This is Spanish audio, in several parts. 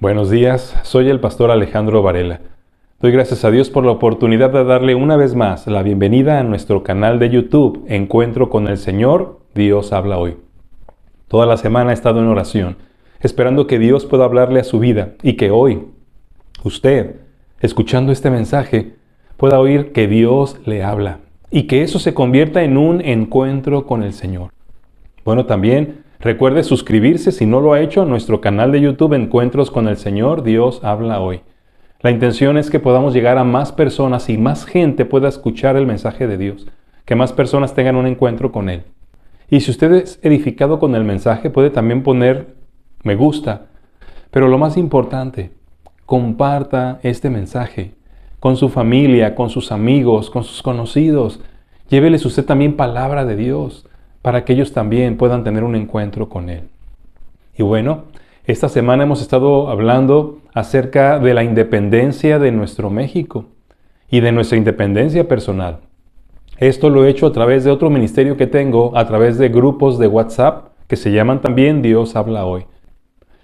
Buenos días, soy el pastor Alejandro Varela. Doy gracias a Dios por la oportunidad de darle una vez más la bienvenida a nuestro canal de YouTube, Encuentro con el Señor, Dios habla hoy. Toda la semana he estado en oración, esperando que Dios pueda hablarle a su vida y que hoy, usted, escuchando este mensaje, pueda oír que Dios le habla y que eso se convierta en un encuentro con el Señor. Bueno, también recuerde suscribirse si no lo ha hecho a nuestro canal de YouTube Encuentros con el Señor, Dios habla hoy. La intención es que podamos llegar a más personas y más gente pueda escuchar el mensaje de Dios, que más personas tengan un encuentro con Él. Y si usted es edificado con el mensaje, puede también poner me gusta. Pero lo más importante, comparta este mensaje con su familia, con sus amigos, con sus conocidos. Lléveles usted también palabra de Dios, para que ellos también puedan tener un encuentro con Él. Y bueno, esta semana hemos estado hablando acerca de la independencia de nuestro México y de nuestra independencia personal. Esto lo he hecho a través de otro ministerio que tengo, a través de grupos de WhatsApp que se llaman también Dios habla hoy.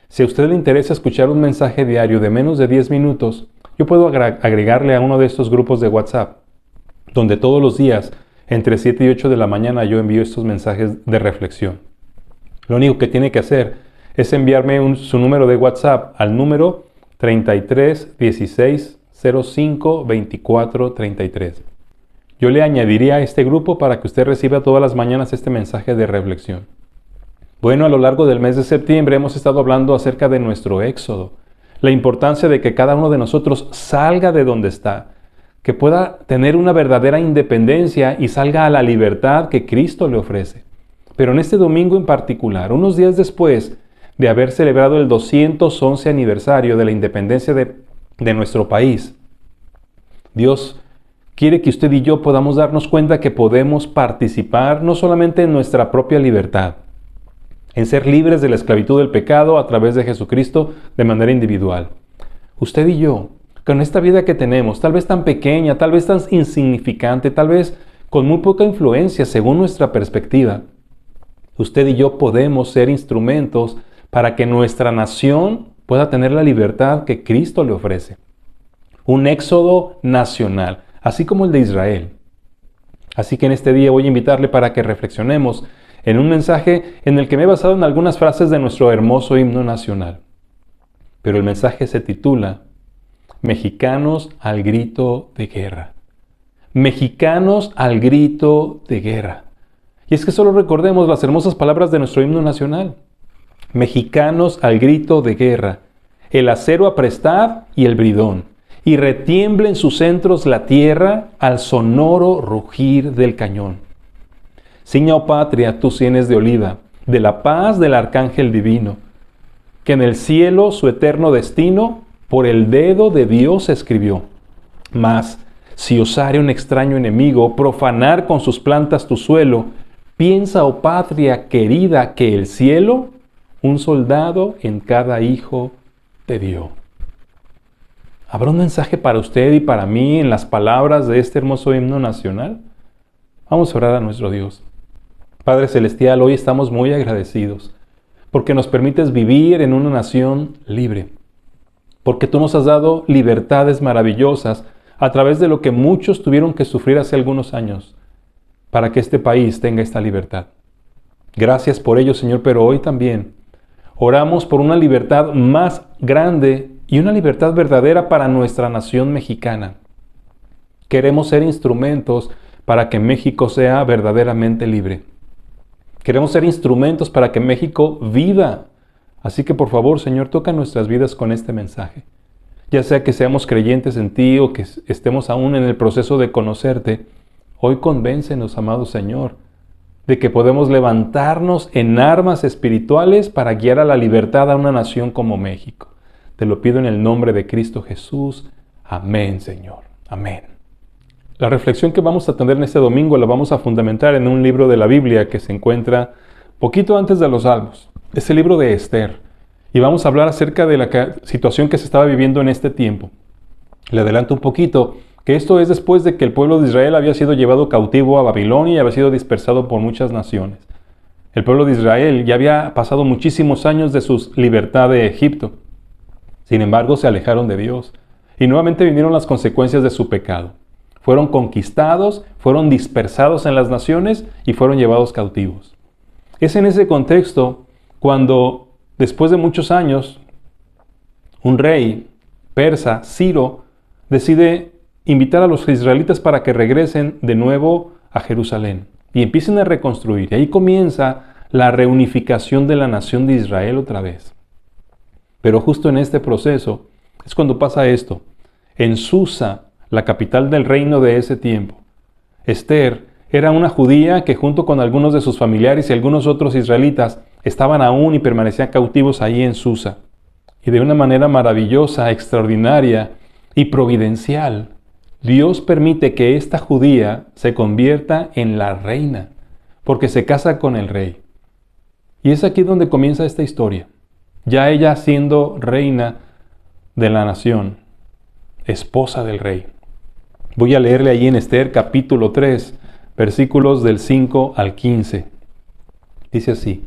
Si a usted le interesa escuchar un mensaje diario de menos de 10 minutos, yo puedo agregarle a uno de estos grupos de WhatsApp, donde todos los días entre 7 y 8 de la mañana yo envío estos mensajes de reflexión. Lo único que tiene que hacer es enviarme su número de WhatsApp al número 33 16 05 24 33. Yo le añadiría a este grupo para que usted reciba todas las mañanas este mensaje de reflexión. Bueno, a lo largo del mes de septiembre hemos estado hablando acerca de nuestro éxodo, la importancia de que cada uno de nosotros salga de donde está, que pueda tener una verdadera independencia y salga a la libertad que Cristo le ofrece. Pero en este domingo en particular, unos días después de haber celebrado el 211 aniversario de la independencia de nuestro país, Dios quiere que usted y yo podamos darnos cuenta que podemos participar no solamente en nuestra propia libertad, en ser libres de la esclavitud del pecado a través de Jesucristo de manera individual. Usted y yo, con esta vida que tenemos, tal vez tan pequeña, tal vez tan insignificante, tal vez con muy poca influencia según nuestra perspectiva, usted y yo podemos ser instrumentos para que nuestra nación pueda tener la libertad que Cristo le ofrece. Un éxodo nacional, así como el de Israel. Así que en este día voy a invitarle para que reflexionemos en un mensaje en el que me he basado en algunas frases de nuestro hermoso himno nacional. Pero el mensaje se titula Mexicanos al grito de guerra. Mexicanos al grito de guerra. Y es que solo recordemos las hermosas palabras de nuestro himno nacional. Mexicanos al grito de guerra. El acero aprestad y el bridón. Y retiemble en sus centros la tierra al sonoro rugir del cañón. Ciña, oh patria, tus sienes de oliva, de la paz del arcángel divino, que en el cielo su eterno destino por el dedo de Dios escribió. Mas, si osare un extraño enemigo profanar con sus plantas tu suelo, piensa, oh patria querida, que el cielo un soldado en cada hijo te dio. ¿Habrá un mensaje para usted y para mí en las palabras de este hermoso himno nacional? Vamos a orar a nuestro Dios. Padre Celestial, hoy estamos muy agradecidos porque nos permites vivir en una nación libre, porque tú nos has dado libertades maravillosas a través de lo que muchos tuvieron que sufrir hace algunos años para que este país tenga esta libertad. Gracias por ello, Señor, pero hoy también oramos por una libertad más grande y una libertad verdadera para nuestra nación mexicana. Queremos ser instrumentos para que México sea verdaderamente libre. Queremos ser instrumentos para que México viva. Así que por favor, Señor, toca nuestras vidas con este mensaje. Ya sea que seamos creyentes en ti o que estemos aún en el proceso de conocerte, hoy convéncenos, amado Señor, de que podemos levantarnos en armas espirituales para guiar a la libertad a una nación como México. Te lo pido en el nombre de Cristo Jesús. Amén, Señor. Amén. La reflexión que vamos a tener en este domingo la vamos a fundamentar en un libro de la Biblia que se encuentra poquito antes de los Salmos. Es el libro de Esther. Y vamos a hablar acerca de la situación que se estaba viviendo en este tiempo. Le adelanto un poquito que esto es después de que el pueblo de Israel había sido llevado cautivo a Babilonia y había sido dispersado por muchas naciones. El pueblo de Israel ya había pasado muchísimos años de su libertad de Egipto. Sin embargo, se alejaron de Dios y nuevamente vinieron las consecuencias de su pecado. Fueron conquistados, fueron dispersados en las naciones y fueron llevados cautivos. Es en ese contexto cuando, después de muchos años, un rey persa, Ciro, decide invitar a los israelitas para que regresen de nuevo a Jerusalén y empiecen a reconstruir. Y ahí comienza la reunificación de la nación de Israel otra vez. Pero justo en este proceso es cuando pasa esto. En Susa, la capital del reino de ese tiempo, Esther era una judía que junto con algunos de sus familiares y algunos otros israelitas estaban aún y permanecían cautivos ahí en Susa. Y de una manera maravillosa, extraordinaria y providencial, Dios permite que esta judía se convierta en la reina, porque se casa con el rey. Y es aquí donde comienza esta historia. Ya ella siendo reina de la nación, esposa del rey. Voy a leerle ahí en Esther capítulo 3, versículos del 5 al 15. Dice así: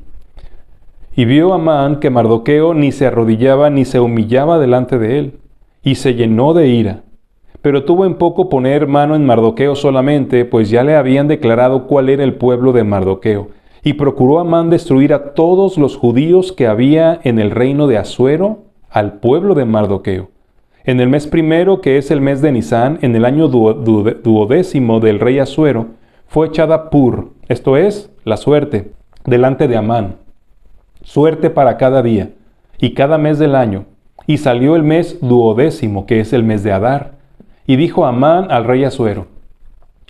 Y vio Amán que Mardoqueo ni se arrodillaba ni se humillaba delante de él, y se llenó de ira. Pero tuvo en poco poner mano en Mardoqueo solamente, pues ya le habían declarado cuál era el pueblo de Mardoqueo. Y procuró Amán destruir a todos los judíos que había en el reino de Asuero, al pueblo de Mardoqueo. En el mes primero, que es el mes de Nisán, en el año duodécimo del rey Asuero, fue echada Pur, esto es, la suerte, delante de Amán. Suerte para cada día, y cada mes del año. Y salió el mes duodécimo, que es el mes de Adar. Y dijo Amán al rey Asuero: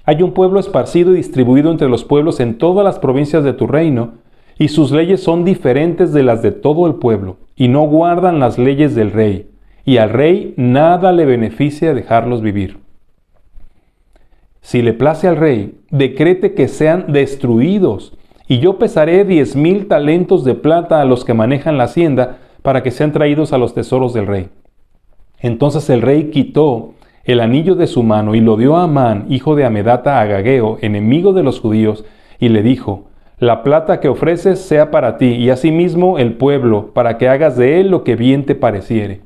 Hay un pueblo esparcido y distribuido entre los pueblos en todas las provincias de tu reino, y sus leyes son diferentes de las de todo el pueblo, y no guardan las leyes del rey, y al rey nada le beneficia dejarlos vivir. Si le place al rey, decrete que sean destruidos, y yo pesaré 10,000 talentos de plata a los que manejan la hacienda, para que sean traídos a los tesoros del rey. Entonces el rey quitó el anillo de su mano y lo dio a Amán, hijo de Amedata Agageo, enemigo de los judíos, y le dijo: La plata que ofreces sea para ti, y asimismo el pueblo, para que hagas de él lo que bien te pareciere.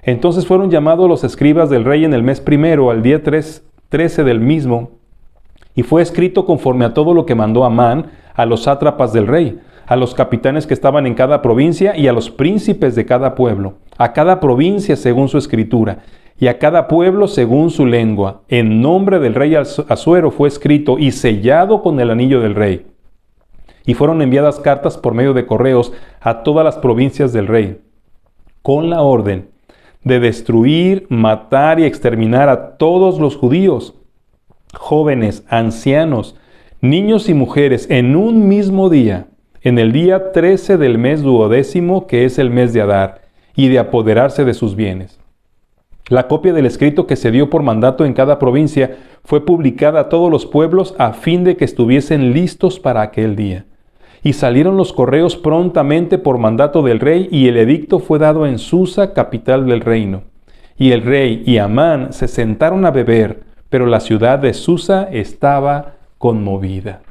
Entonces fueron llamados los escribas del rey en el mes primero, al día 13 del mismo, y fue escrito conforme a todo lo que mandó Amán a los sátrapas del rey, a los capitanes que estaban en cada provincia y a los príncipes de cada pueblo, a cada provincia según su escritura, y a cada pueblo según su lengua. En nombre del rey Asuero fue escrito y sellado con el anillo del rey. Y fueron enviadas cartas por medio de correos a todas las provincias del rey, con la orden de destruir, matar y exterminar a todos los judíos, jóvenes, ancianos, niños y mujeres, en un mismo día, en el día 13 del mes duodécimo, que es el mes de Adar, y de apoderarse de sus bienes. La copia del escrito que se dio por mandato en cada provincia fue publicada a todos los pueblos a fin de que estuviesen listos para aquel día. Y salieron los correos prontamente por mandato del rey, y el edicto fue dado en Susa, capital del reino. Y el rey y Amán se sentaron a beber, pero la ciudad de Susa estaba conmovida.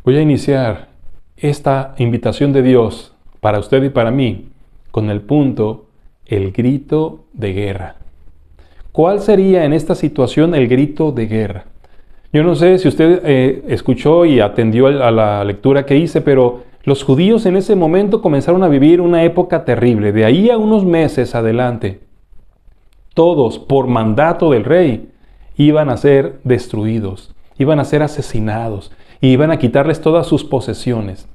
Voy a iniciar esta invitación de Dios para usted y para mí con el punto: el grito de guerra. ¿Cuál sería en esta situación el grito de guerra? Yo no sé si usted escuchó y atendió a la lectura que hice, pero los judíos en ese momento comenzaron a vivir una época terrible. De ahí a unos meses adelante, todos, por mandato del rey, iban a ser destruidos, iban a ser asesinados, y iban a quitarles todas sus posesiones,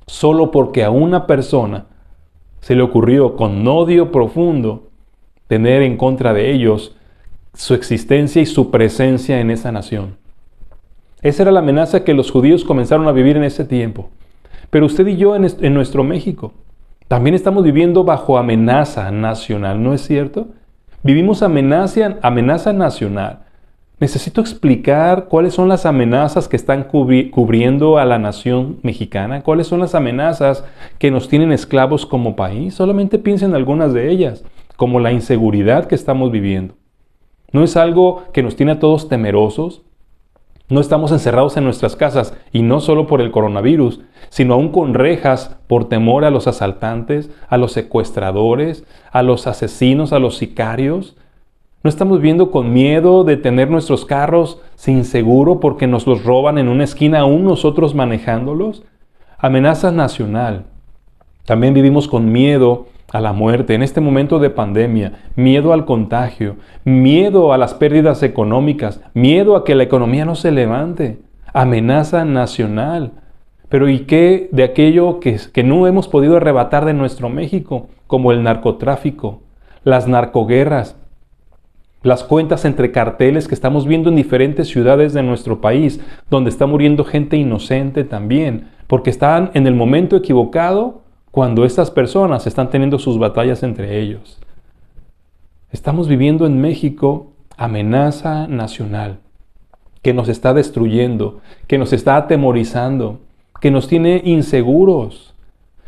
solo porque a una persona se le ocurrió con odio profundo tener en contra de ellos su existencia y su presencia en esa nación. Esa era la amenaza que los judíos comenzaron a vivir en ese tiempo. Pero usted y yo en nuestro México también estamos viviendo bajo amenaza nacional, ¿no es cierto? Vivimos amenaza nacional. Necesito explicar cuáles son las amenazas que están cubriendo a la nación mexicana, cuáles son las amenazas que nos tienen esclavos como país. Solamente piensen en algunas de ellas, como la inseguridad que estamos viviendo. ¿No es algo que nos tiene a todos temerosos? No estamos encerrados en nuestras casas, y no solo por el coronavirus, sino aún con rejas por temor a los asaltantes, a los secuestradores, a los asesinos, a los sicarios. No estamos viviendo con miedo de tener nuestros carros sin seguro porque nos los roban en una esquina, aún nosotros manejándolos. Amenaza nacional. También vivimos con miedo a la muerte en este momento de pandemia, miedo al contagio, miedo a las pérdidas económicas, miedo a que la economía no se levante. Amenaza nacional. Pero ¿y qué de aquello que no hemos podido arrebatar de nuestro México? Como el narcotráfico, las narcoguerras, las cuentas entre carteles que estamos viendo en diferentes ciudades de nuestro país, donde está muriendo gente inocente también, porque están en el momento equivocado cuando estas personas están teniendo sus batallas entre ellos. Estamos viviendo en México amenaza nacional, que nos está destruyendo, que nos está atemorizando, que nos tiene inseguros.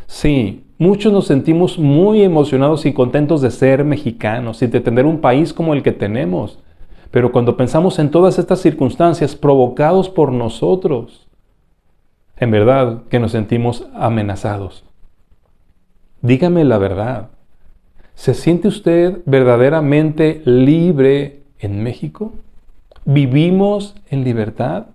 Sí, muchos nos sentimos muy emocionados y contentos de ser mexicanos y de tener un país como el que tenemos. Pero cuando pensamos en todas estas circunstancias provocados por nosotros, en verdad que nos sentimos amenazados. Dígame la verdad. ¿Se siente usted verdaderamente libre en México? ¿Vivimos en libertad?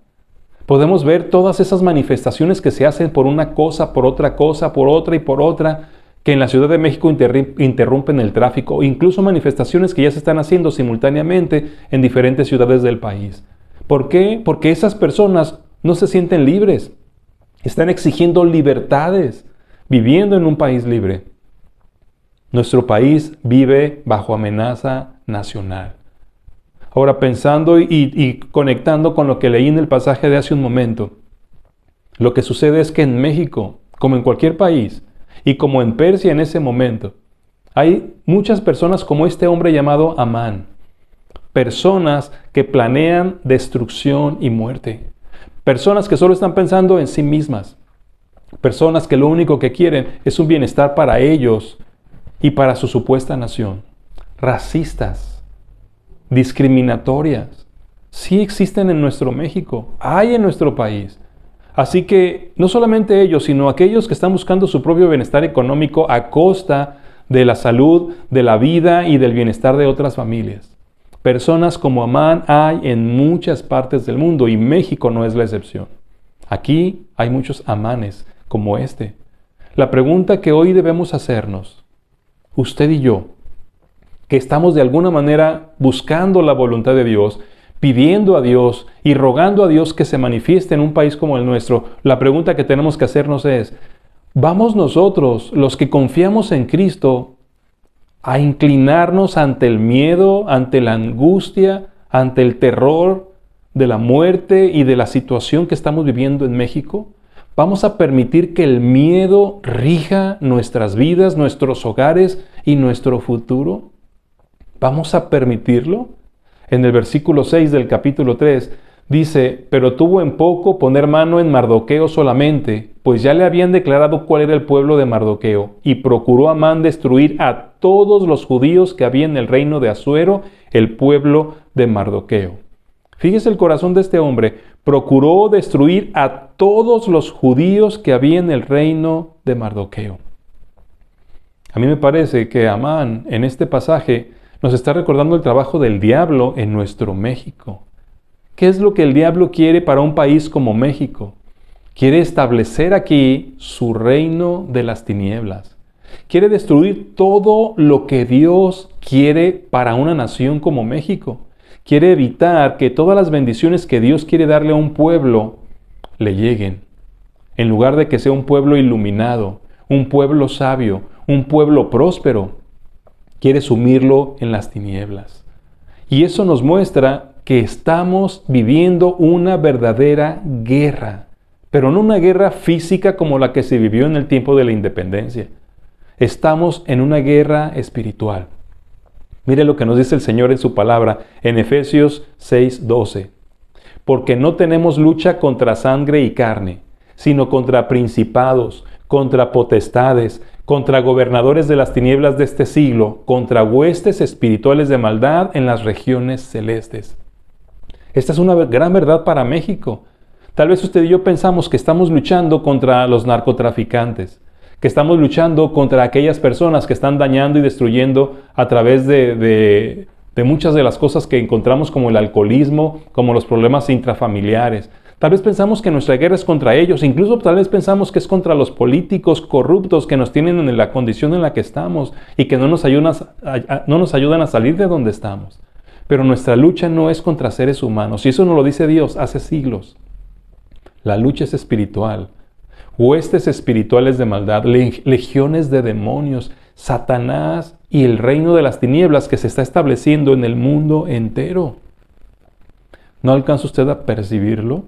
Podemos ver todas esas manifestaciones que se hacen por una cosa, por otra cosa, por otra y por otra, que en la Ciudad de México interrumpen el tráfico, incluso manifestaciones que ya se están haciendo simultáneamente en diferentes ciudades del país. ¿Por qué? Porque esas personas no se sienten libres. Están exigiendo libertades, viviendo en un país libre. Nuestro país vive bajo amenaza nacional. Ahora, pensando y conectando con lo que leí en el pasaje de hace un momento, lo que sucede es que en México, como en cualquier país, y como en Persia en ese momento, hay muchas personas como este hombre llamado Amán. Personas que planean destrucción y muerte. Personas que solo están pensando en sí mismas. Personas que lo único que quieren es un bienestar para ellos y para su supuesta nación. Racistas. Discriminatorias. Sí existen en nuestro México, hay en nuestro país. Así que no solamente ellos, sino aquellos que están buscando su propio bienestar económico a costa de la salud, de la vida y del bienestar de otras familias. Personas como Amán hay en muchas partes del mundo y México no es la excepción. Aquí hay muchos Amanes como este. La pregunta que hoy debemos hacernos, usted y yo, que estamos de alguna manera buscando la voluntad de Dios, pidiendo a Dios y rogando a Dios que se manifieste en un país como el nuestro, la pregunta que tenemos que hacernos es, ¿vamos nosotros, los que confiamos en Cristo, a inclinarnos ante el miedo, ante la angustia, ante el terror de la muerte y de la situación que estamos viviendo en México? ¿Vamos a permitir que el miedo rija nuestras vidas, nuestros hogares y nuestro futuro? ¿Vamos a permitirlo? En el versículo 6 del capítulo 3 dice, pero tuvo en poco poner mano en Mardoqueo solamente, pues ya le habían declarado cuál era el pueblo de Mardoqueo, y procuró Amán destruir a todos los judíos que había en el reino de Asuero, el pueblo de Mardoqueo. Fíjese el corazón de este hombre, procuró destruir a todos los judíos que había en el reino de Mardoqueo. A mí me parece que Amán en este pasaje nos está recordando el trabajo del diablo en nuestro México. ¿Qué es lo que el diablo quiere para un país como México? Quiere establecer aquí su reino de las tinieblas. Quiere destruir todo lo que Dios quiere para una nación como México. Quiere evitar que todas las bendiciones que Dios quiere darle a un pueblo le lleguen. En lugar de que sea un pueblo iluminado, un pueblo sabio, un pueblo próspero, quiere sumirlo en las tinieblas. Y eso nos muestra que estamos viviendo una verdadera guerra, pero no una guerra física como la que se vivió en el tiempo de la independencia. Estamos en una guerra espiritual. Mire lo que nos dice el Señor en su palabra en Efesios 6:12. Porque no tenemos lucha contra sangre y carne, sino contra principados, contra potestades, contra gobernadores de las tinieblas de este siglo, contra huestes espirituales de maldad en las regiones celestes. Esta es una gran verdad para México. Tal vez usted y yo pensamos que estamos luchando contra los narcotraficantes, que estamos luchando contra aquellas personas que están dañando y destruyendo a través de muchas de las cosas que encontramos, como el alcoholismo, como los problemas intrafamiliares. Tal vez pensamos que nuestra guerra es contra ellos, incluso tal vez pensamos que es contra los políticos corruptos que nos tienen en la condición en la que estamos y que no nos ayudan a salir de donde estamos. Pero nuestra lucha no es contra seres humanos, y eso nos lo dice Dios hace siglos. La lucha es espiritual. Huestes espirituales de maldad, legiones de demonios, Satanás y el reino de las tinieblas que se está estableciendo en el mundo entero. ¿No alcanza usted a percibirlo?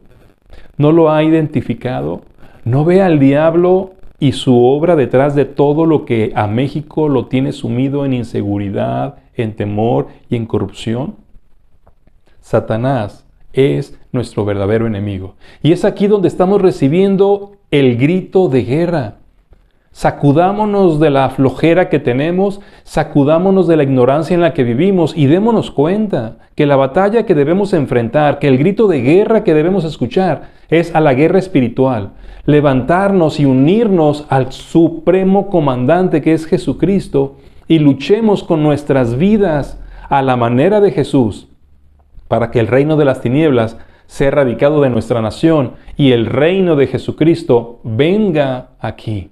¿No lo ha identificado? ¿No ve al diablo y su obra detrás de todo lo que a México lo tiene sumido en inseguridad, en temor y en corrupción? Satanás es nuestro verdadero enemigo. Y es aquí donde estamos recibiendo el grito de guerra. Sacudámonos de la flojera que tenemos, sacudámonos de la ignorancia en la que vivimos y démonos cuenta que la batalla que debemos enfrentar, que el grito de guerra que debemos escuchar es a la guerra espiritual. Levantarnos y unirnos al supremo comandante que es Jesucristo y luchemos con nuestras vidas a la manera de Jesús, para que el reino de las tinieblas sea erradicado de nuestra nación y el reino de Jesucristo venga aquí.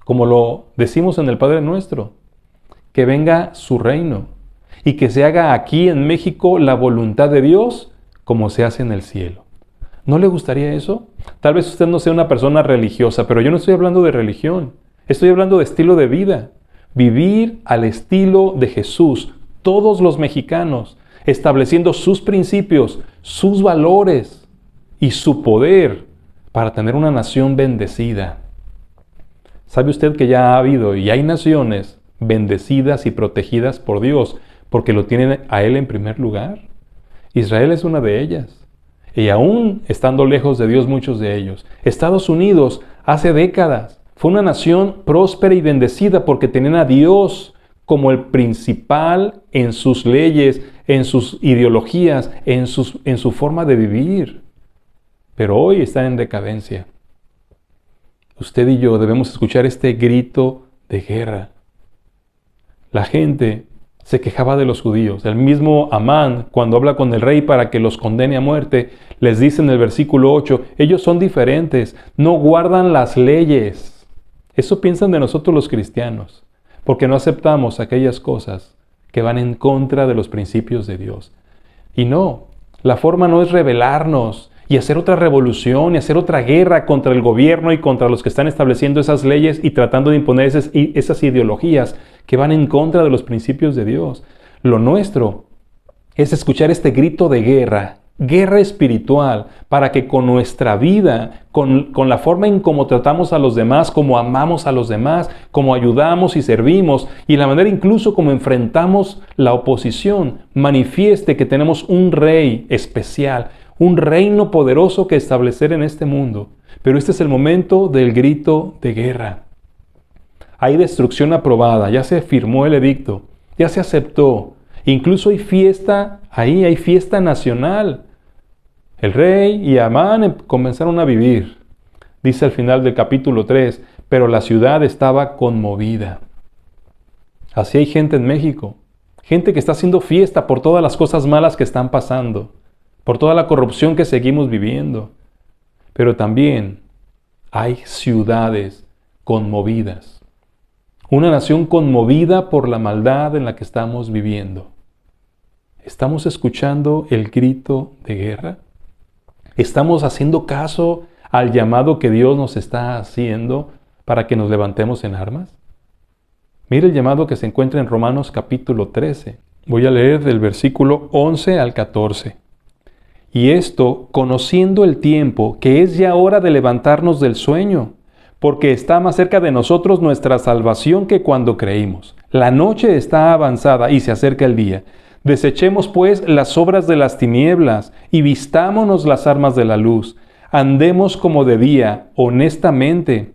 Como lo decimos en el Padre Nuestro, que venga su reino y que se haga aquí en México la voluntad de Dios como se hace en el cielo. ¿No le gustaría eso? Tal vez usted no sea una persona religiosa, pero yo no estoy hablando de religión, estoy hablando de estilo de vida. Vivir al estilo de Jesús, todos los mexicanos, estableciendo sus principios, sus valores y su poder para tener una nación bendecida. ¿Sabe usted que ya ha habido y hay naciones bendecidas y protegidas por Dios porque lo tienen a Él en primer lugar? Israel es una de ellas. Y aún estando lejos de Dios muchos de ellos. Estados Unidos hace décadas fue una nación próspera y bendecida porque tenían a Dios como el principal en sus leyes, en sus ideologías, en su forma de vivir. Pero hoy está en decadencia. Usted y yo debemos escuchar este grito de guerra. La gente se quejaba de los judíos. El mismo Amán, cuando habla con el rey para que los condene a muerte, les dice en el versículo 8, ellos son diferentes, no guardan las leyes. Eso piensan de nosotros los cristianos, porque no aceptamos aquellas cosas que van en contra de los principios de Dios. Y no, la forma no es rebelarnos y hacer otra revolución y hacer otra guerra contra el gobierno y contra los que están estableciendo esas leyes y tratando de imponer esas ideologías que van en contra de los principios de Dios. Lo nuestro es escuchar este grito de guerra, guerra espiritual, para que con nuestra vida, con la forma en cómo tratamos a los demás, cómo amamos a los demás, cómo ayudamos y servimos, y la manera incluso como enfrentamos la oposición, manifieste que tenemos un rey especial, un reino poderoso que establecer en este mundo. Pero este es el momento del grito de guerra. Hay destrucción aprobada, ya se firmó el edicto, ya se aceptó. Incluso hay fiesta, ahí hay fiesta nacional. El rey y Amán comenzaron a vivir. Dice al final del capítulo 3, pero la ciudad estaba conmovida. Así hay gente en México, gente que está haciendo fiesta por todas las cosas malas que están pasando, por toda la corrupción que seguimos viviendo. Pero también hay ciudades conmovidas. Una nación conmovida por la maldad en la que estamos viviendo. ¿Estamos escuchando el grito de guerra? ¿Estamos haciendo caso al llamado que Dios nos está haciendo para que nos levantemos en armas? Mire el llamado que se encuentra en Romanos capítulo 13. Voy a leer del versículo 11 al 14. Y esto, conociendo el tiempo, que es ya hora de levantarnos del sueño, porque está más cerca de nosotros nuestra salvación que cuando creímos. La noche está avanzada y se acerca el día. Desechemos pues las obras de las tinieblas y vistámonos las armas de la luz. Andemos como de día, honestamente,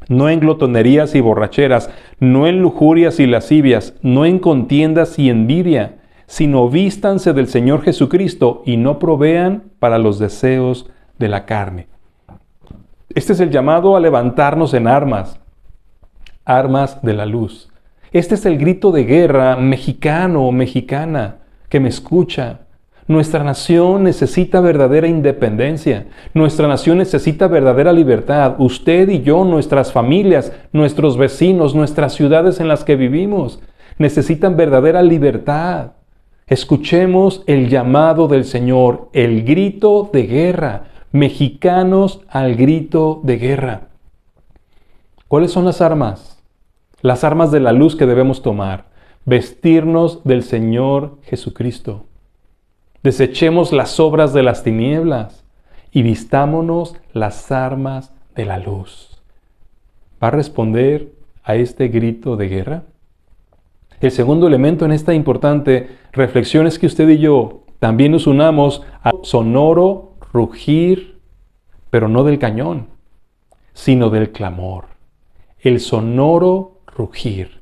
no en glotonerías y borracheras, no en lujurias y lascivias, no en contiendas y envidia, sino vístanse del Señor Jesucristo y no provean para los deseos de la carne. Este es el llamado a levantarnos en armas, armas de la luz. Este es el grito de guerra mexicano o mexicana que me escucha. Nuestra nación necesita verdadera independencia. Nuestra nación necesita verdadera libertad. Usted y yo, nuestras familias, nuestros vecinos, nuestras ciudades en las que vivimos, necesitan verdadera libertad. Escuchemos el llamado del Señor, el grito de guerra. Mexicanos al grito de guerra. ¿Cuáles son las armas? Las armas de la luz que debemos tomar. Vestirnos del Señor Jesucristo. Desechemos las obras de las tinieblas y vistámonos las armas de la luz. ¿Va a responder a este grito de guerra? El segundo elemento en esta importante reflexión es que usted y yo también nos unamos al sonoro rugir, pero no del cañón, sino del clamor. El sonoro rugir.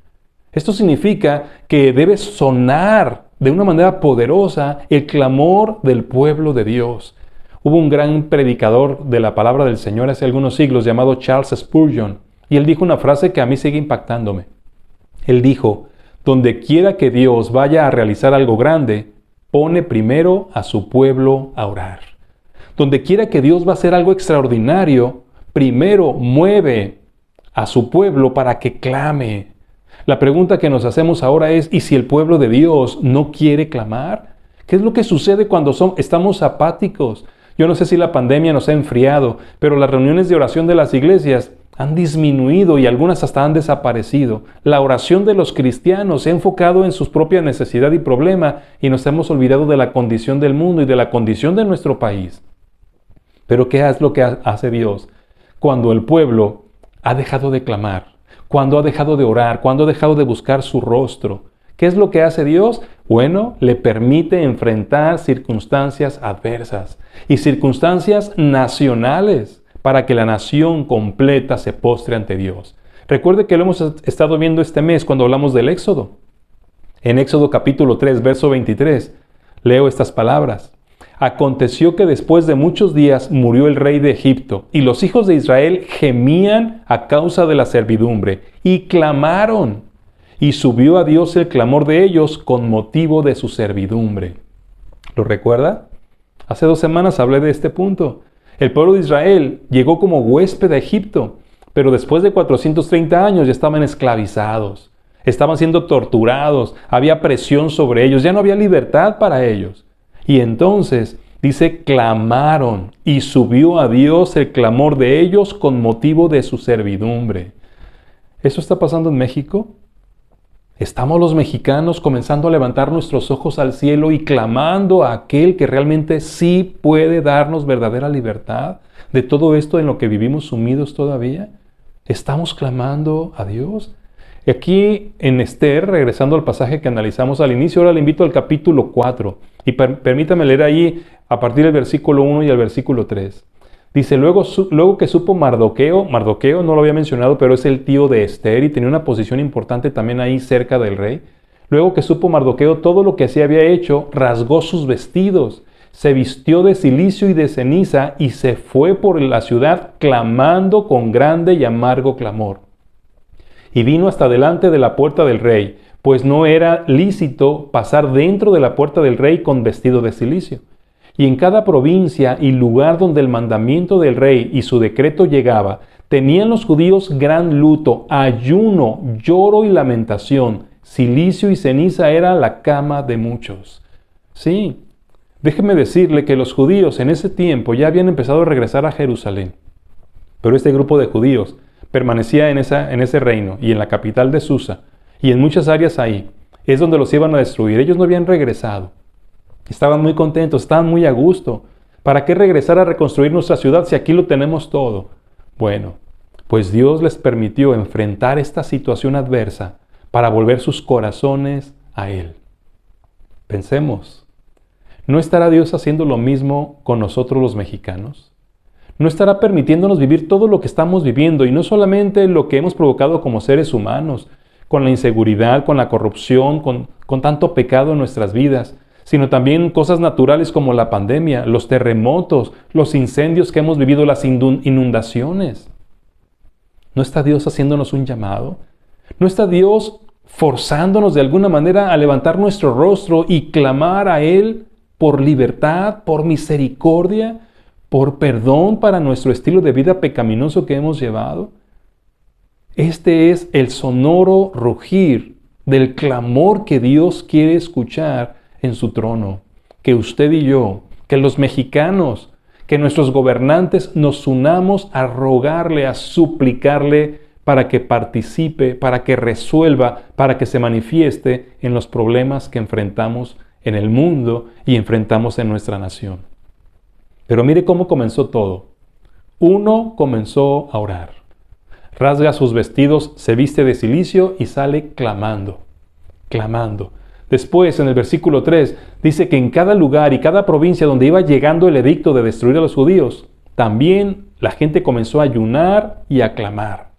Esto significa que debe sonar de una manera poderosa el clamor del pueblo de Dios. Hubo un gran predicador de la palabra del Señor hace algunos siglos llamado Charles Spurgeon, y él dijo una frase que a mí sigue impactándome. Él dijo: donde quiera que Dios vaya a realizar algo grande, pone primero a su pueblo a orar. Donde quiera que Dios va a hacer algo extraordinario, primero mueve a su pueblo para que clame. La pregunta que nos hacemos ahora es: ¿y si el pueblo de Dios no quiere clamar? ¿Qué es lo que sucede cuando estamos apáticos? Yo no sé si la pandemia nos ha enfriado, pero las reuniones de oración de las iglesias han disminuido y algunas hasta han desaparecido. La oración de los cristianos se ha enfocado en sus propias necesidades y problemas y nos hemos olvidado de la condición del mundo y de la condición de nuestro país. Pero ¿qué es lo que hace Dios? Cuando el pueblo ha dejado de clamar, cuando ha dejado de orar, cuando ha dejado de buscar su rostro. ¿Qué es lo que hace Dios? Bueno, le permite enfrentar circunstancias adversas y circunstancias nacionales para que la nación completa se postre ante Dios. Recuerde que lo hemos estado viendo este mes cuando hablamos del Éxodo. En Éxodo capítulo 3, verso 23, leo estas palabras. Aconteció que después de muchos días murió el rey de Egipto, y los hijos de Israel gemían a causa de la servidumbre, y clamaron, y subió a Dios el clamor de ellos con motivo de su servidumbre. ¿Lo recuerda? Hace 2 semanas hablé de este punto. El pueblo de Israel llegó como huésped a Egipto, pero después de 430 años ya estaban esclavizados, estaban siendo torturados, había presión sobre ellos, ya no había libertad para ellos. Y entonces, dice, clamaron y subió a Dios el clamor de ellos con motivo de su servidumbre. ¿Eso está pasando en México? ¿Estamos los mexicanos comenzando a levantar nuestros ojos al cielo y clamando a aquel que realmente sí puede darnos verdadera libertad de todo esto en lo que vivimos sumidos todavía? ¿Estamos clamando a Dios? Y aquí en Esther, regresando al pasaje que analizamos al inicio, ahora le invito al capítulo 4 y permítame leer ahí a partir del versículo 1 y el versículo 3. Dice, luego que supo Mardoqueo no lo había mencionado, pero es el tío de Esther y tenía una posición importante también ahí cerca del rey. Luego que supo Mardoqueo todo lo que se había hecho, rasgó sus vestidos, se vistió de cilicio y de ceniza y se fue por la ciudad clamando con grande y amargo clamor. Y vino hasta delante de la puerta del rey, pues no era lícito pasar dentro de la puerta del rey con vestido de cilicio. Y en cada provincia y lugar donde el mandamiento del rey y su decreto llegaba, tenían los judíos gran luto, ayuno, lloro y lamentación. Cilicio y ceniza era la cama de muchos. Sí, déjeme decirle que los judíos en ese tiempo ya habían empezado a regresar a Jerusalén. Pero este grupo de judíos permanecía en ese reino y en la capital de Susa y en muchas áreas ahí. Es donde los iban a destruir. Ellos no habían regresado. Estaban muy contentos, estaban muy a gusto. ¿Para qué regresar a reconstruir nuestra ciudad si aquí lo tenemos todo? Bueno, pues Dios les permitió enfrentar esta situación adversa para volver sus corazones a Él. Pensemos, ¿no estará Dios haciendo lo mismo con nosotros los mexicanos? ¿No estará permitiéndonos vivir todo lo que estamos viviendo y no solamente lo que hemos provocado como seres humanos, con la inseguridad, con la corrupción, con con tanto pecado en nuestras vidas, sino también cosas naturales como la pandemia, los terremotos, los incendios que hemos vivido, las inundaciones. ¿No está Dios haciéndonos un llamado? ¿No está Dios forzándonos de alguna manera a levantar nuestro rostro y clamar a Él por libertad, por misericordia, por perdón para nuestro estilo de vida pecaminoso que hemos llevado? Este es el sonoro rugir del clamor que Dios quiere escuchar en su trono. Que usted y yo, que los mexicanos, que nuestros gobernantes nos unamos a rogarle, a suplicarle para que participe, para que resuelva, para que se manifieste en los problemas que enfrentamos en el mundo y enfrentamos en nuestra nación. Pero mire cómo comenzó todo. Uno comenzó a orar. Rasga sus vestidos, se viste de cilicio y sale clamando, clamando. Después, en el versículo 3, dice que en cada lugar y cada provincia donde iba llegando el edicto de destruir a los judíos, también la gente comenzó a ayunar y a clamar.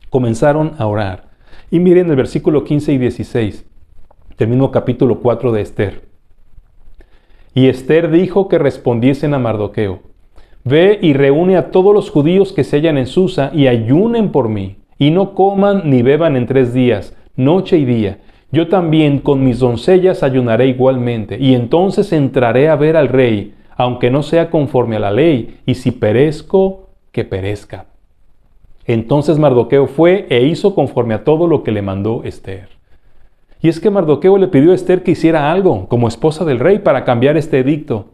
Comenzaron a orar. Y miren el versículo 15 y 16, del mismo capítulo 4 de Esther. Y Esther dijo que respondiesen a Mardoqueo: Ve y reúne a todos los judíos que se hallan en Susa y ayunen por mí, y no coman ni beban en 3 días, noche y día. Yo también con mis doncellas ayunaré igualmente, y entonces entraré a ver al rey, aunque no sea conforme a la ley, y si perezco, que perezca. Entonces Mardoqueo fue e hizo conforme a todo lo que le mandó Esther. Y es que Mardoqueo le pidió a Esther que hiciera algo, como esposa del rey, para cambiar este edicto.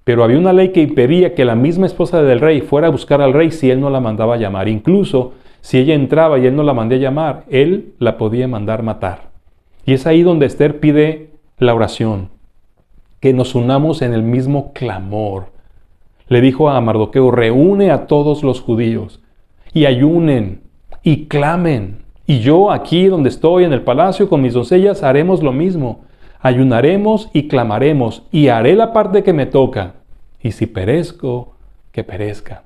Pero había una ley que impedía que la misma esposa del rey fuera a buscar al rey si él no la mandaba llamar. Incluso si ella entraba y él no la mandaba llamar, él la podía mandar matar. Y es ahí donde Esther pide la oración, que nos unamos en el mismo clamor. Le dijo a Mardoqueo: reúne a todos los judíos y ayunen y clamen. Y yo aquí donde estoy en el palacio con mis doncellas haremos lo mismo. Ayunaremos y clamaremos, y haré la parte que me toca, y si perezco, que perezca.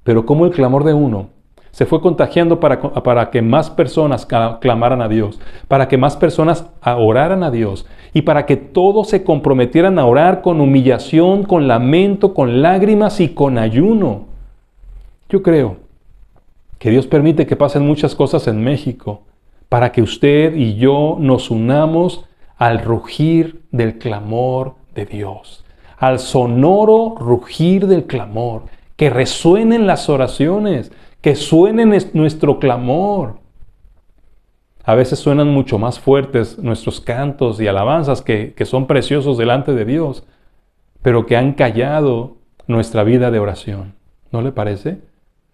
Pero como el clamor de uno se fue contagiando para que más personas clamaran a Dios, para que más personas oraran a Dios, y para que todos se comprometieran a orar con humillación, con lamento, con lágrimas y con ayuno. Yo creo que Dios permite que pasen muchas cosas en México, para que usted y yo nos unamos al rugir del clamor de Dios, al sonoro rugir del clamor, que resuenen las oraciones, que suene nuestro clamor. A veces suenan mucho más fuertes nuestros cantos y alabanzas que son preciosos delante de Dios, pero que han callado nuestra vida de oración. ¿No le parece?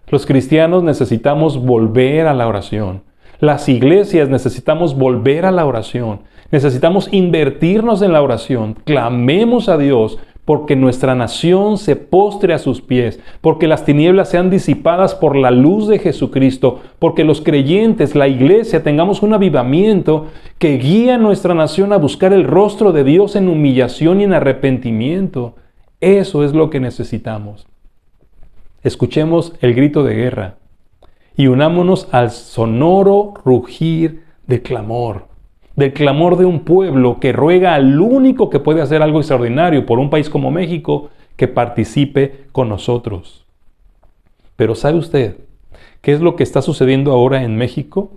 Los cristianos necesitamos volver a la oración. Las iglesias necesitamos volver a la oración. Necesitamos invertirnos en la oración. Clamemos a Dios porque nuestra nación se postre a sus pies, porque las tinieblas sean disipadas por la luz de Jesucristo, porque los creyentes, la iglesia, tengamos un avivamiento que guíe a nuestra nación a buscar el rostro de Dios en humillación y en arrepentimiento. Eso es lo que necesitamos. Escuchemos el grito de guerra y unámonos al sonoro rugir de clamor, del clamor de un pueblo que ruega al único que puede hacer algo extraordinario por un país como México, que participe con nosotros. Pero ¿sabe usted qué es lo que está sucediendo ahora en México?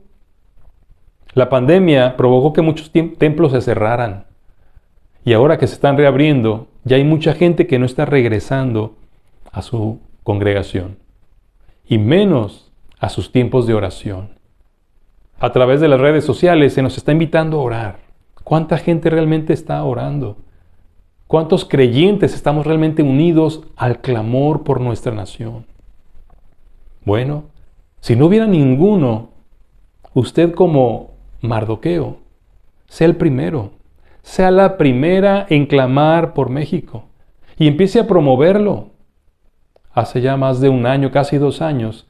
La pandemia provocó que muchos templos se cerraran. Y ahora que se están reabriendo, ya hay mucha gente que no está regresando a su congregación, y menos a sus tiempos de oración. A través de las redes sociales se nos está invitando a orar. ¿Cuánta gente realmente está orando? ¿Cuántos creyentes estamos realmente unidos al clamor por nuestra nación? Bueno, si no hubiera ninguno, usted como Mardoqueo, sea el primero, sea la primera en clamar por México y empiece a promoverlo. Hace ya más de 1 año, casi 2 años,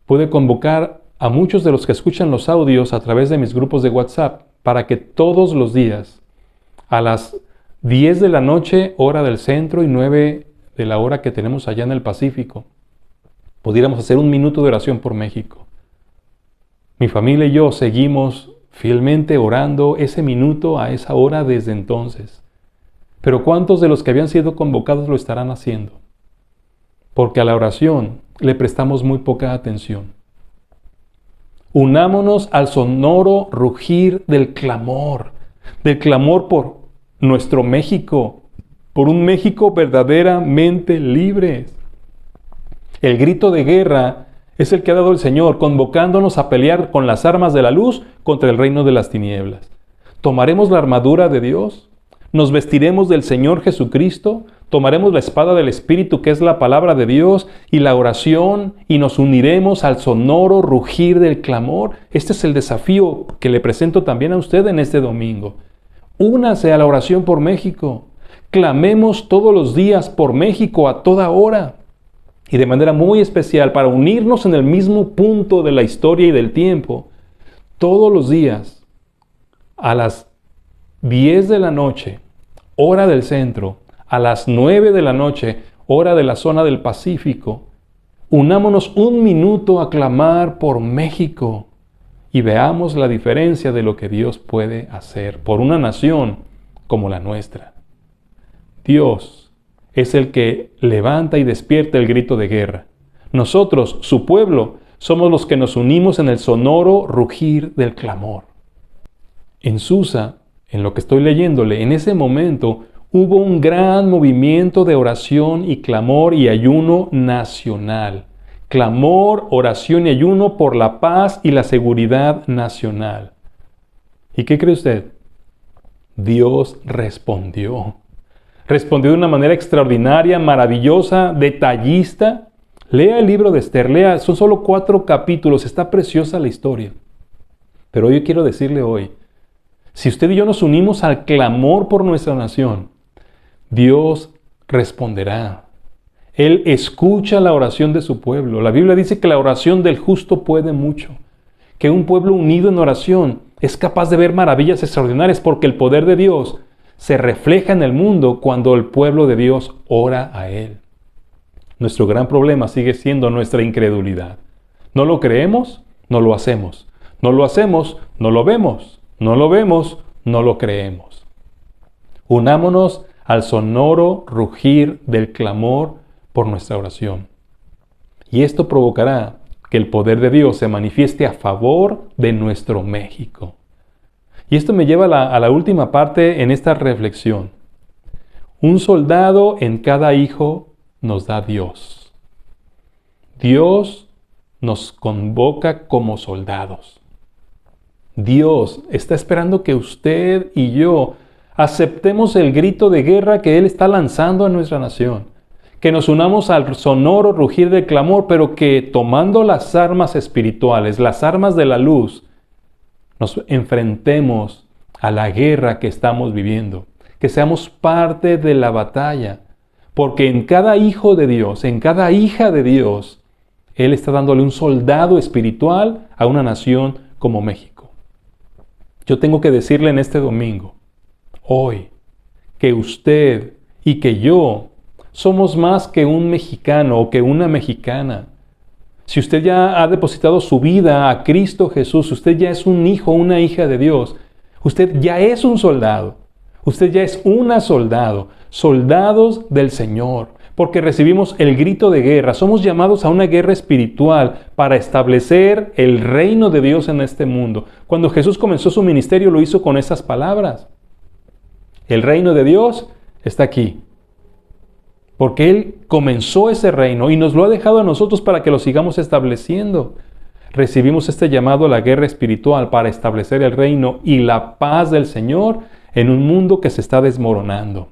pude convocar a muchos de los que escuchan los audios a través de mis grupos de WhatsApp para que todos los días, a las 10 de la noche, hora del centro, y 9 de la hora que tenemos allá en el Pacífico, pudiéramos hacer 1 minuto de oración por México. Mi familia y yo seguimos fielmente orando ese minuto a esa hora desde entonces. Pero ¿cuántos de los que habían sido convocados lo estarán haciendo? Porque a la oración le prestamos muy poca atención. Unámonos al sonoro rugir del clamor por nuestro México, por un México verdaderamente libre. El grito de guerra es el que ha dado el Señor, convocándonos a pelear con las armas de la luz contra el reino de las tinieblas. ¿Tomaremos la armadura de Dios? ¿Nos vestiremos del Señor Jesucristo? ¿Tomaremos la espada del Espíritu, que es la palabra de Dios, y la oración, y nos uniremos al sonoro rugir del clamor? Este es el desafío que le presento también a usted en este domingo. Únase a la oración por México. Clamemos todos los días por México a toda hora. Y de manera muy especial, para unirnos en el mismo punto de la historia y del tiempo, todos los días, a las 10 de la noche, hora del centro, a las 9 de la noche, hora de la zona del Pacífico, unámonos un minuto a clamar por México y veamos la diferencia de lo que Dios puede hacer por una nación como la nuestra. Dios es el que levanta y despierta el grito de guerra. Nosotros, su pueblo, somos los que nos unimos en el sonoro rugir del clamor. En Susa, en lo que estoy leyéndole, en ese momento hubo un gran movimiento de oración y clamor y ayuno nacional. Clamor, oración y ayuno por la paz y la seguridad nacional. ¿Y qué cree usted? Dios respondió. Respondió de una manera extraordinaria, maravillosa, detallista. Lea el libro de Esther, son solo 4 capítulos, está preciosa la historia. Pero yo quiero decirle hoy, si usted y yo nos unimos al clamor por nuestra nación, Dios responderá. Él escucha la oración de su pueblo. La Biblia dice que la oración del justo puede mucho, que un pueblo unido en oración es capaz de ver maravillas extraordinarias porque el poder de Dios se refleja en el mundo cuando el pueblo de Dios ora a Él. Nuestro gran problema sigue siendo nuestra incredulidad. No lo creemos, no lo hacemos. No lo hacemos, no lo vemos. No lo vemos, no lo creemos. Unámonos al sonoro rugir del clamor por nuestra oración. Y esto provocará que el poder de Dios se manifieste a favor de nuestro México. Y esto me lleva a la última parte en esta reflexión. Un soldado en cada hijo nos da Dios. Dios nos convoca como soldados. Dios está esperando que usted y yo aceptemos el grito de guerra que Él está lanzando a nuestra nación. Que nos unamos al sonoro rugir del clamor, pero que tomando las armas espirituales, las armas de la luz, nos enfrentemos a la guerra que estamos viviendo, que seamos parte de la batalla, porque en cada hijo de Dios, en cada hija de Dios, Él está dándole un soldado espiritual a una nación como México. Yo tengo que decirle en este domingo, hoy, que usted y que yo somos más que un mexicano o que una mexicana. Si usted ya ha depositado su vida a Cristo Jesús, usted ya es un hijo o una hija de Dios. Usted ya es un soldado. Usted ya es una soldado. Soldados del Señor. Porque recibimos el grito de guerra. Somos llamados a una guerra espiritual para establecer el reino de Dios en este mundo. Cuando Jesús comenzó su ministerio lo hizo con esas palabras. El reino de Dios está aquí. Porque Él comenzó ese reino y nos lo ha dejado a nosotros para que lo sigamos estableciendo. Recibimos este llamado a la guerra espiritual para establecer el reino y la paz del Señor en un mundo que se está desmoronando.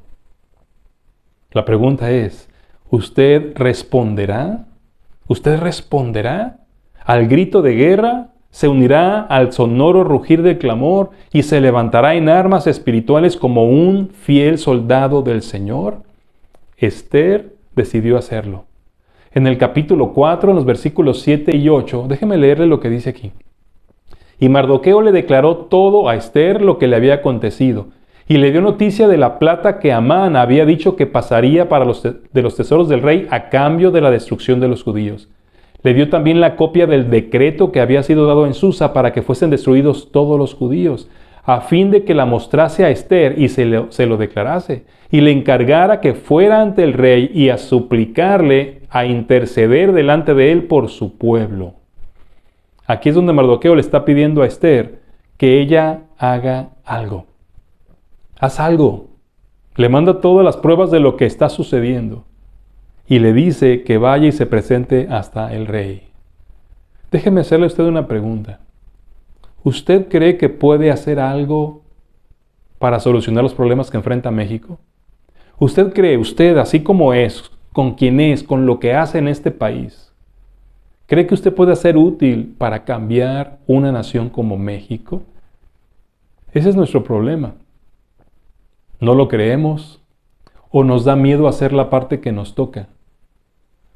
La pregunta es, ¿usted responderá? ¿Usted responderá al grito de guerra? ¿Se unirá al sonoro rugir del clamor y se levantará en armas espirituales como un fiel soldado del Señor? Esther decidió hacerlo. En el capítulo 4, en los versículos 7 y 8, déjeme leerle lo que dice aquí. Y Mardoqueo le declaró todo a Esther lo que le había acontecido, y le dio noticia de la plata que Amán había dicho que pasaría para de los tesoros del rey a cambio de la destrucción de los judíos. Le dio también la copia del decreto que había sido dado en Susa para que fuesen destruidos todos los judíos, a fin de que la mostrase a Esther y se lo declarase, y le encargara que fuera ante el rey y a suplicarle, a interceder delante de él por su pueblo. Aquí es donde Mardoqueo le está pidiendo a Esther que ella haga algo. Haz algo. Le manda todas las pruebas de lo que está sucediendo y le dice que vaya y se presente hasta el rey. Déjeme hacerle a usted una pregunta. ¿Usted cree que puede hacer algo para solucionar los problemas que enfrenta México? ¿Usted cree, así como es, con quien es, con lo que hace en este país, cree que usted puede ser útil para cambiar una nación como México? Ese es nuestro problema. No lo creemos o nos da miedo hacer la parte que nos toca.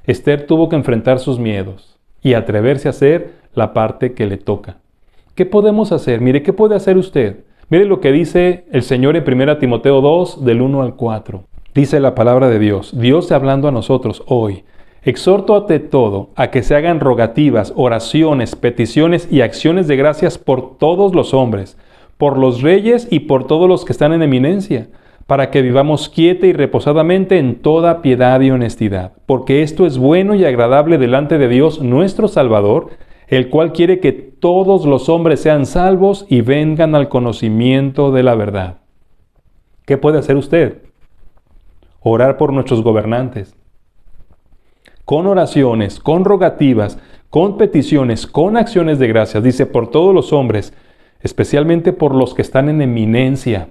Esther tuvo que enfrentar sus miedos y atreverse a hacer la parte que le toca. ¿Qué podemos hacer? Mire, ¿qué puede hacer usted? Mire lo que dice el Señor en 1 Timoteo 2, del 1 al 4. Dice la palabra de Dios, Dios hablando a nosotros hoy. Exhorto ante todo a que se hagan rogativas, oraciones, peticiones y acciones de gracias por todos los hombres, por los reyes y por todos los que están en eminencia, para que vivamos quieta y reposadamente en toda piedad y honestidad, porque esto es bueno y agradable delante de Dios nuestro Salvador, el cual quiere que todos los hombres sean salvos y vengan al conocimiento de la verdad. ¿Qué puede hacer usted? Orar por nuestros gobernantes. Con oraciones, con rogativas, con peticiones, con acciones de gracias, dice, por todos los hombres, especialmente por los que están en eminencia,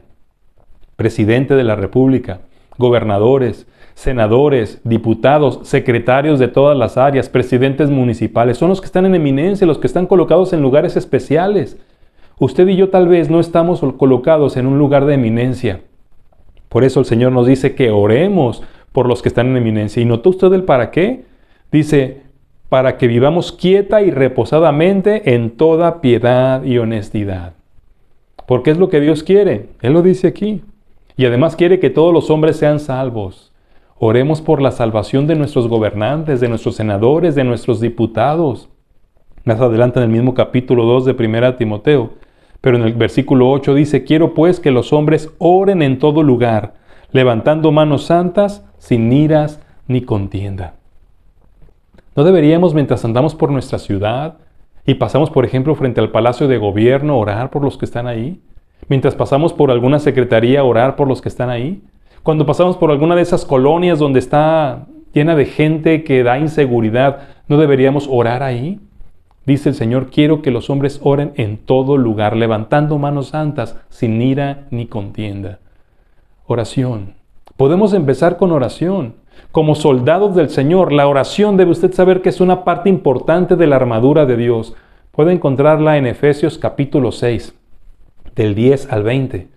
presidente de la República, gobernadores, senadores, diputados, secretarios de todas las áreas, presidentes municipales, son los que están en eminencia, los que están colocados en lugares especiales. Usted y yo tal vez no estamos colocados en un lugar de eminencia. Por eso el Señor nos dice que oremos por los que están en eminencia. ¿Y notó usted el para qué? Dice, para que vivamos quieta y reposadamente en toda piedad y honestidad. Porque es lo que Dios quiere. Él lo dice aquí. Y además quiere que todos los hombres sean salvos. Oremos por la salvación de nuestros gobernantes, de nuestros senadores, de nuestros diputados. Más adelante en el mismo capítulo 2 de 1 Timoteo. Pero en el versículo 8 dice, quiero pues que los hombres oren en todo lugar, levantando manos santas, sin iras ni contienda. ¿No deberíamos, mientras andamos por nuestra ciudad y pasamos, por ejemplo, frente al Palacio de Gobierno, orar por los que están ahí? Mientras pasamos por alguna secretaría, orar por los que están ahí. Cuando pasamos por alguna de esas colonias donde está llena de gente que da inseguridad, ¿no deberíamos orar ahí? Dice el Señor, quiero que los hombres oren en todo lugar, levantando manos santas, sin ira ni contienda. Oración. Podemos empezar con oración. Como soldados del Señor, la oración debe usted saber que es una parte importante de la armadura de Dios. Puede encontrarla en Efesios capítulo 6, del 10 al 20.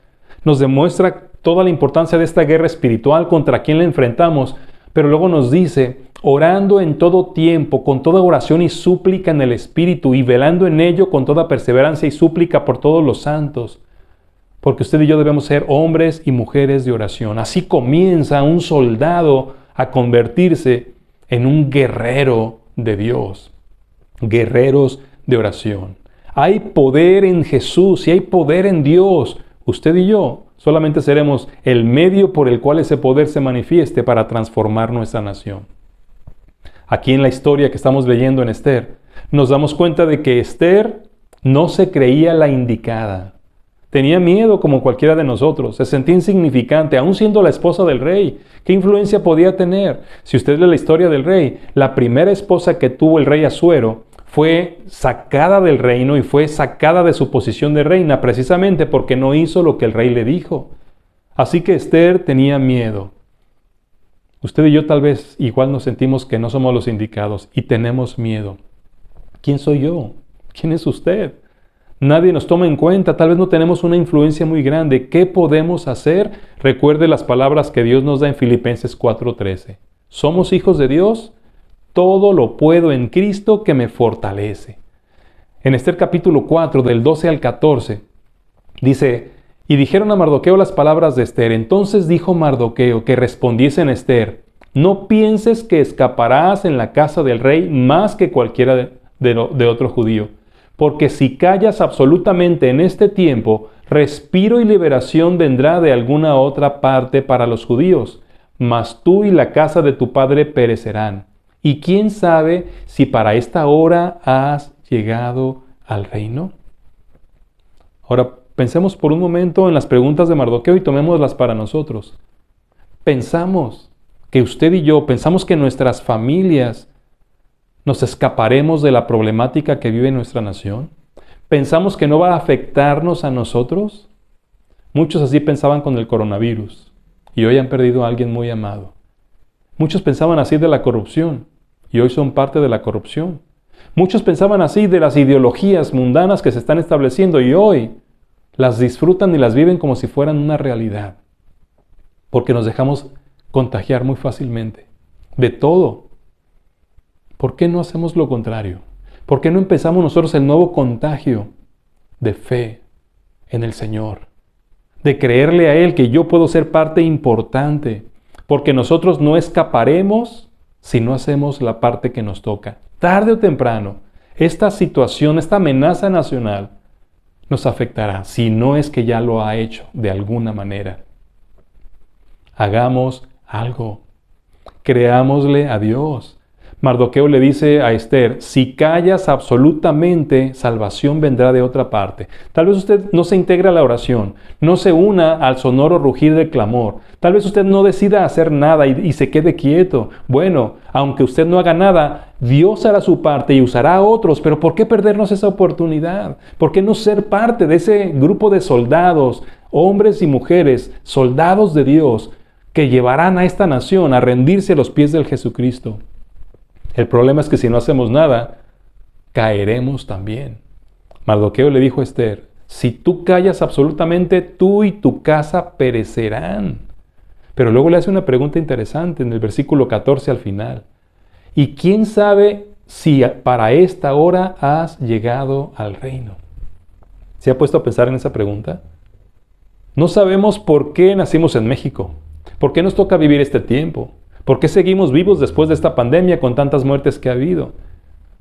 Nos demuestra toda la importancia de esta guerra espiritual contra quien la enfrentamos, pero luego nos dice, orando en todo tiempo, con toda oración y súplica en el Espíritu, y velando en ello con toda perseverancia y súplica por todos los santos. Porque usted y yo debemos ser hombres y mujeres de oración. Así comienza un soldado a convertirse en un guerrero de Dios. Guerreros de oración. Hay poder en Jesús y hay poder en Dios. Usted y yo solamente seremos el medio por el cual ese poder se manifieste para transformar nuestra nación. Aquí en la historia que estamos leyendo en Esther, nos damos cuenta de que Esther no se creía la indicada. Tenía miedo como cualquiera de nosotros, se sentía insignificante, aún siendo la esposa del rey. ¿Qué influencia podía tener? Si usted lee la historia del rey, la primera esposa que tuvo el rey Asuero fue sacada del reino y fue sacada de su posición de reina precisamente porque no hizo lo que el rey le dijo. Así que Esther tenía miedo. Usted y yo tal vez igual nos sentimos que no somos los indicados y tenemos miedo. ¿Quién soy yo? ¿Quién es usted? Nadie nos toma en cuenta, tal vez no tenemos una influencia muy grande. ¿Qué podemos hacer? Recuerde las palabras que Dios nos da en Filipenses 4:13. ¿Somos hijos de Dios? Todo lo puedo en Cristo que me fortalece. En Esther capítulo 4, del 12 al 14, dice, y dijeron a Mardoqueo las palabras de Esther. Entonces dijo Mardoqueo que respondiese en Esther, No pienses que escaparás en la casa del rey más que cualquiera de otro judío, porque si callas absolutamente en este tiempo, respiro y liberación vendrá de alguna otra parte para los judíos, mas tú y la casa de tu padre perecerán. Y quién sabe si para esta hora has llegado al reino. Ahora, pensemos por un momento en las preguntas de Mardoqueo y tomémoslas para nosotros. Pensamos que usted y yo, pensamos que nuestras familias nos escaparemos de la problemática que vive nuestra nación. ¿Pensamos que no va a afectarnos a nosotros? Muchos así pensaban con el coronavirus y hoy han perdido a alguien muy amado. Muchos pensaban así de la corrupción y hoy son parte de la corrupción. Muchos pensaban así de las ideologías mundanas que se están estableciendo y hoy las disfrutan y las viven como si fueran una realidad. Porque nos dejamos contagiar muy fácilmente de todo. ¿Por qué no hacemos lo contrario? ¿Por qué no empezamos nosotros el nuevo contagio de fe en el Señor? De creerle a Él que yo puedo ser parte importante, porque nosotros no escaparemos si no hacemos la parte que nos toca. Tarde o temprano, esta situación, esta amenaza nacional, nos afectará, si no es que ya lo ha hecho de alguna manera. Hagamos algo. Creámosle a Dios. Mardoqueo le dice a Esther, si callas absolutamente, salvación vendrá de otra parte. Tal vez usted no se integre a la oración, no se una al sonoro rugir del clamor. Tal vez usted no decida hacer nada y se quede quieto. Bueno, aunque usted no haga nada, Dios hará su parte y usará a otros, pero ¿por qué perdernos esa oportunidad? ¿Por qué no ser parte de ese grupo de soldados, hombres y mujeres, soldados de Dios, que llevarán a esta nación a rendirse a los pies del Jesucristo? El problema es que si no hacemos nada, caeremos también. Mardoqueo le dijo a Esther, si tú callas absolutamente, tú y tu casa perecerán. Pero luego le hace una pregunta interesante en el versículo 14 al final. ¿Y quién sabe si para esta hora has llegado al reino? ¿Se ha puesto a pensar en esa pregunta? No sabemos por qué nacimos en México. ¿Por qué nos toca vivir este tiempo? ¿Por qué seguimos vivos después de esta pandemia con tantas muertes que ha habido?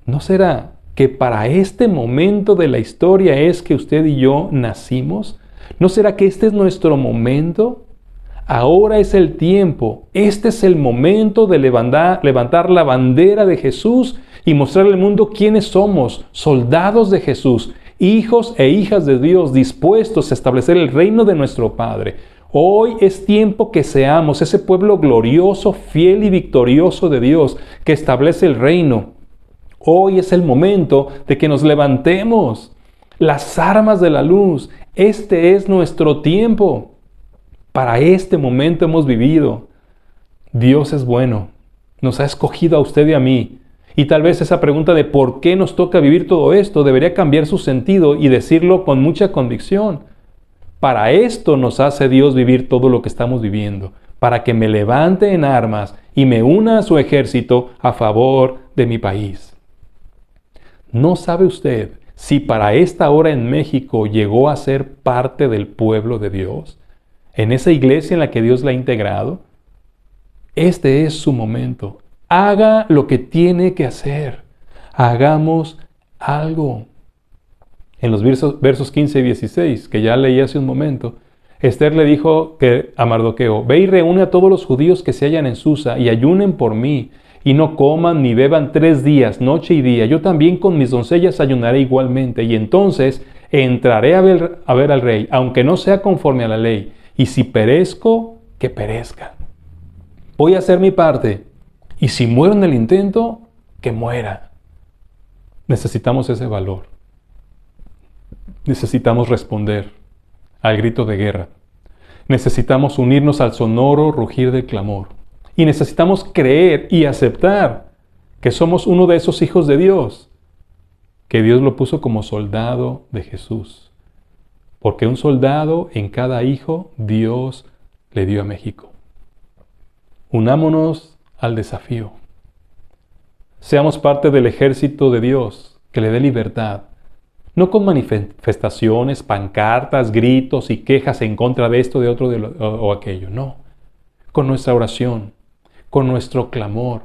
¿No será que para este momento de la historia es que usted y yo nacimos? ¿No será que este es nuestro momento? Ahora es el tiempo, este es el momento de levantar la bandera de Jesús y mostrarle al mundo quiénes somos, soldados de Jesús, hijos e hijas de Dios dispuestos a establecer el reino de nuestro Padre. Hoy es tiempo que seamos ese pueblo glorioso, fiel y victorioso de Dios que establece el reino. Hoy es el momento de que nos levantemos las armas de la luz. Este es nuestro tiempo. Para este momento hemos vivido. Dios es bueno. Nos ha escogido a usted y a mí. Y tal vez esa pregunta de por qué nos toca vivir todo esto debería cambiar su sentido y decirlo con mucha convicción. Para esto nos hace Dios vivir todo lo que estamos viviendo, para que me levante en armas y me una a su ejército a favor de mi país. ¿No sabe usted si para esta hora en México llegó a ser parte del pueblo de Dios? ¿En esa iglesia en la que Dios la ha integrado? Este es su momento. Haga lo que tiene que hacer. Hagamos algo. En los versos 15 y 16, que ya leí hace un momento, Esther le dijo a Mardoqueo, ve y reúne a todos los judíos que se hallan en Susa y ayunen por mí, y no coman ni beban 3 días, noche y día. Yo también con mis doncellas ayunaré igualmente, y entonces entraré a ver al rey, aunque no sea conforme a la ley, y si perezco, que perezca. Voy a hacer mi parte, y si muero en el intento, que muera. Necesitamos ese valor. Necesitamos responder al grito de guerra. Necesitamos unirnos al sonoro rugir del clamor. Y necesitamos creer y aceptar que somos uno de esos hijos de Dios, que Dios lo puso como soldado de Jesús. Porque un soldado en cada hijo Dios le dio a México. Unámonos al desafío. Seamos parte del ejército de Dios que le dé libertad. No con manifestaciones, pancartas, gritos y quejas en contra de esto, de otro o aquello. No. Con nuestra oración, con nuestro clamor,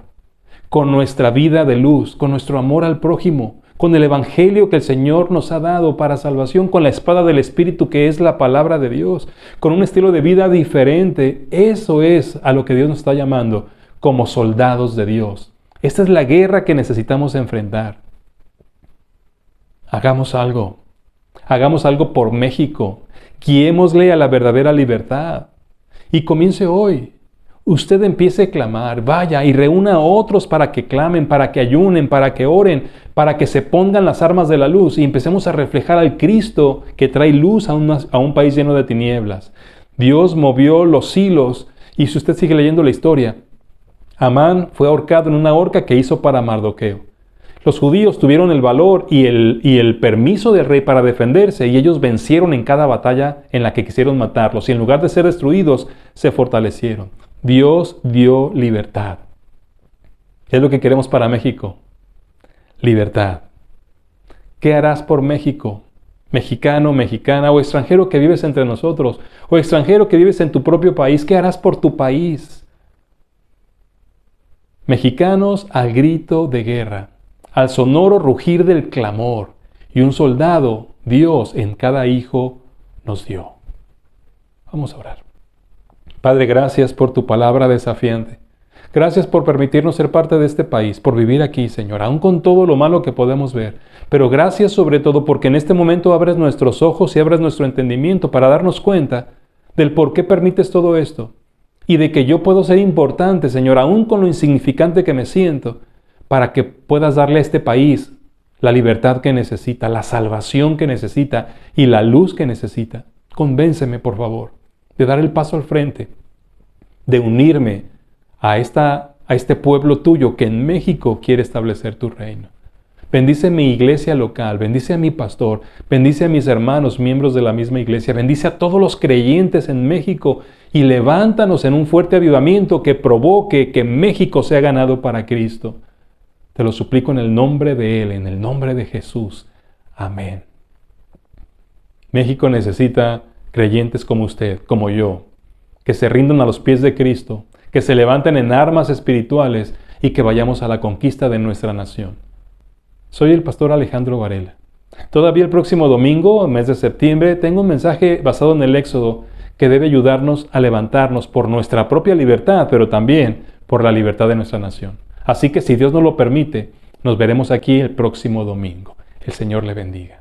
con nuestra vida de luz, con nuestro amor al prójimo, con el Evangelio que el Señor nos ha dado para salvación, con la espada del Espíritu que es la palabra de Dios, con un estilo de vida diferente. Eso es a lo que Dios nos está llamando como soldados de Dios. Esta es la guerra que necesitamos enfrentar. Hagamos algo por México, guiémosle a la verdadera libertad. Y comience hoy. Usted empiece a clamar, vaya y reúna a otros para que clamen, para que ayunen, para que oren, para que se pongan las armas de la luz y empecemos a reflejar al Cristo que trae luz a un país lleno de tinieblas. Dios movió los hilos y si usted sigue leyendo la historia, Amán fue ahorcado en una horca que hizo para Mardoqueo. Los judíos tuvieron el valor y el permiso del rey para defenderse y ellos vencieron en cada batalla en la que quisieron matarlos y en lugar de ser destruidos, se fortalecieron. Dios dio libertad. ¿Qué es lo que queremos para México? Libertad. ¿Qué harás por México? Mexicano, mexicana o extranjero que vives entre nosotros o extranjero que vives en tu propio país, ¿qué harás por tu país? Mexicanos al grito de guerra, al sonoro rugir del clamor y un soldado, Dios en cada hijo nos dio. Vamos a orar. Padre, gracias por tu palabra desafiante. Gracias por permitirnos ser parte de este país, por vivir aquí, Señor, aun con todo lo malo que podemos ver. Pero gracias sobre todo porque en este momento abres nuestros ojos y abres nuestro entendimiento para darnos cuenta del por qué permites todo esto. Y de que yo puedo ser importante, Señor, aun con lo insignificante que me siento, para que puedas darle a este país la libertad que necesita, la salvación que necesita y la luz que necesita. Convénceme, por favor, de dar el paso al frente, de unirme a este pueblo tuyo que en México quiere establecer tu reino. Bendice mi iglesia local, bendice a mi pastor, bendice a mis hermanos, miembros de la misma iglesia, bendice a todos los creyentes en México y levántanos en un fuerte avivamiento que provoque que México sea ganado para Cristo. Te lo suplico en el nombre de Él, en el nombre de Jesús. Amén. México necesita creyentes como usted, como yo, que se rindan a los pies de Cristo, que se levanten en armas espirituales y que vayamos a la conquista de nuestra nación. Soy el pastor Alejandro Varela. Todavía el próximo domingo, mes de septiembre, tengo un mensaje basado en el Éxodo que debe ayudarnos a levantarnos por nuestra propia libertad, pero también por la libertad de nuestra nación. Así que si Dios nos lo permite, nos veremos aquí el próximo domingo. El Señor le bendiga.